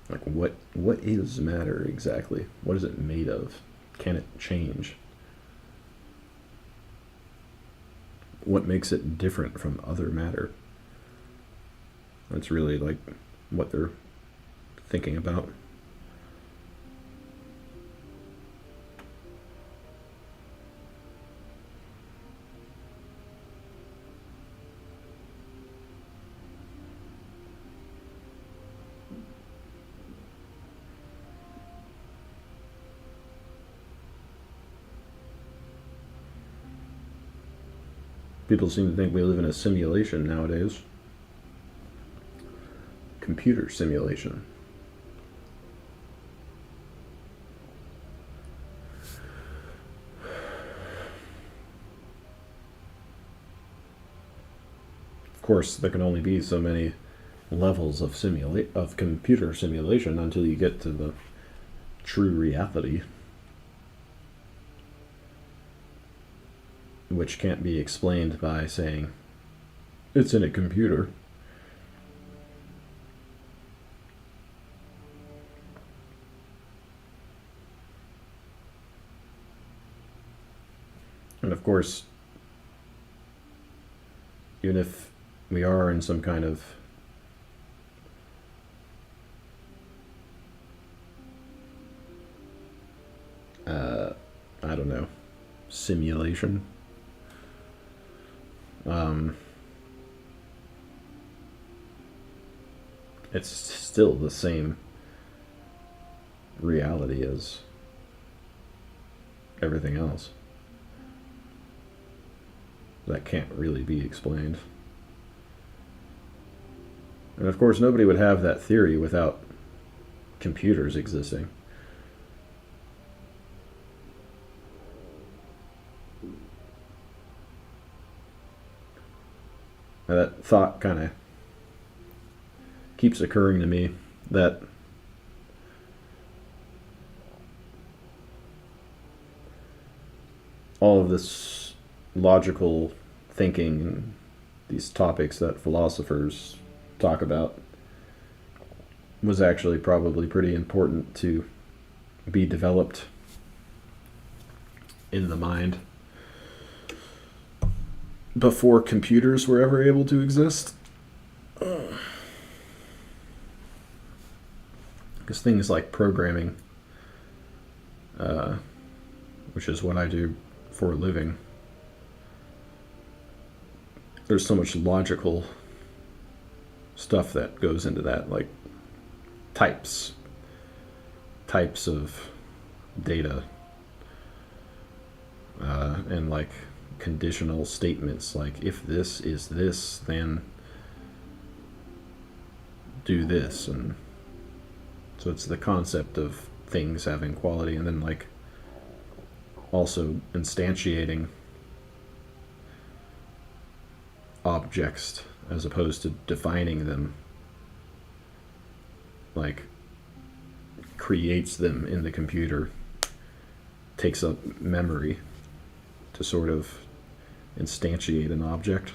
Like what is matter exactly? What is it made of? Can it change? What makes it different from other matter? That's really like what they're thinking about. People seem to think we live in a simulation nowadays. computer simulation. Of course, there can only be so many levels of computer simulation until you get to the true reality, which can't be explained by saying it's in a computer. And of course, even if we are in some kind of I don't know, simulation, it's still the same reality as everything else. That can't really be explained. And of course, nobody would have that theory without computers existing. Now, that thought kind of keeps occurring to me, that all of this logical thinking and these topics that philosophers talk about was actually probably pretty important to be developed in the mind before computers were ever able to exist. Because things like programming, which is what I do for a living, there's so much logical stuff that goes into that, like types of data, and like conditional statements, like if this is this, then do this. And so it's the concept of things having quality, and then like also instantiating objects as opposed to defining them, like creates them in the computer, takes up memory to sort of instantiate an object.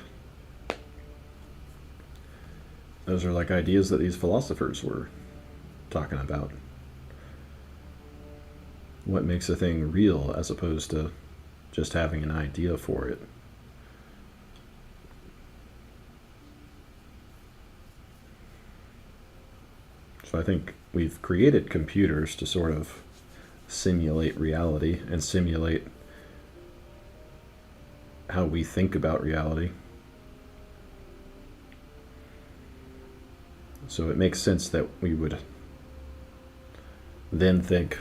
Those are like ideas that these philosophers were talking about. What makes a thing real as opposed to just having an idea for it. So I think we've created computers to sort of simulate reality and simulate how we think about reality. So it makes sense that we would then think,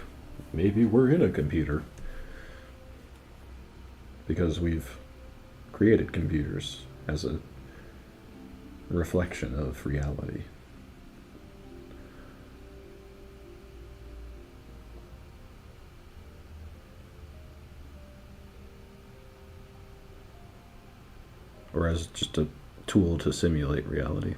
maybe we're in a computer, because we've created computers as a reflection of reality. Or as just a tool to simulate reality.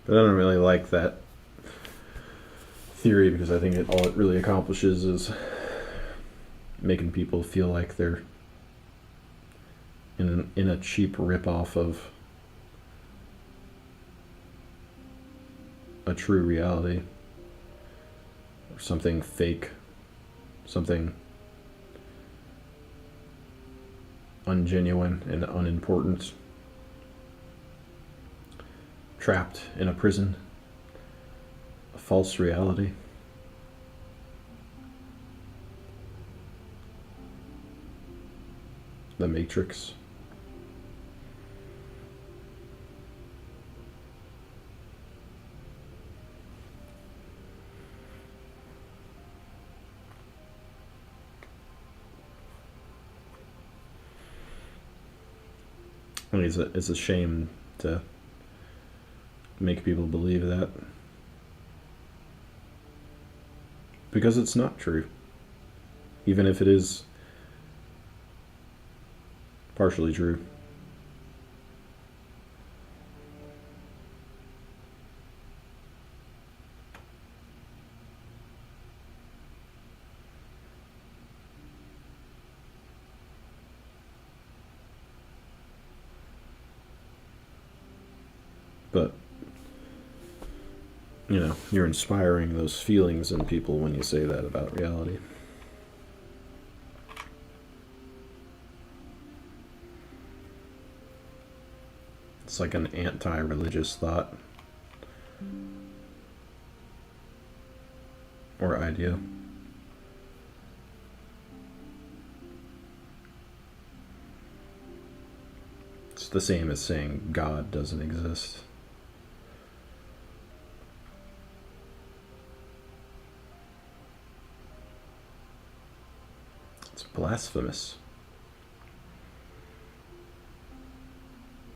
But I don't really like that theory, because I think all it really accomplishes is making people feel like they're in a cheap ripoff of a true reality, or something fake, something ungenuine and unimportant, trapped in a prison, a false reality. The Matrix. I mean, it's a shame to make people believe that, because it's not true, even if it is partially true. But, you know, you're inspiring those feelings in people when you say that about reality. It's like an anti-religious thought or idea. It's the same as saying God doesn't exist. It's blasphemous.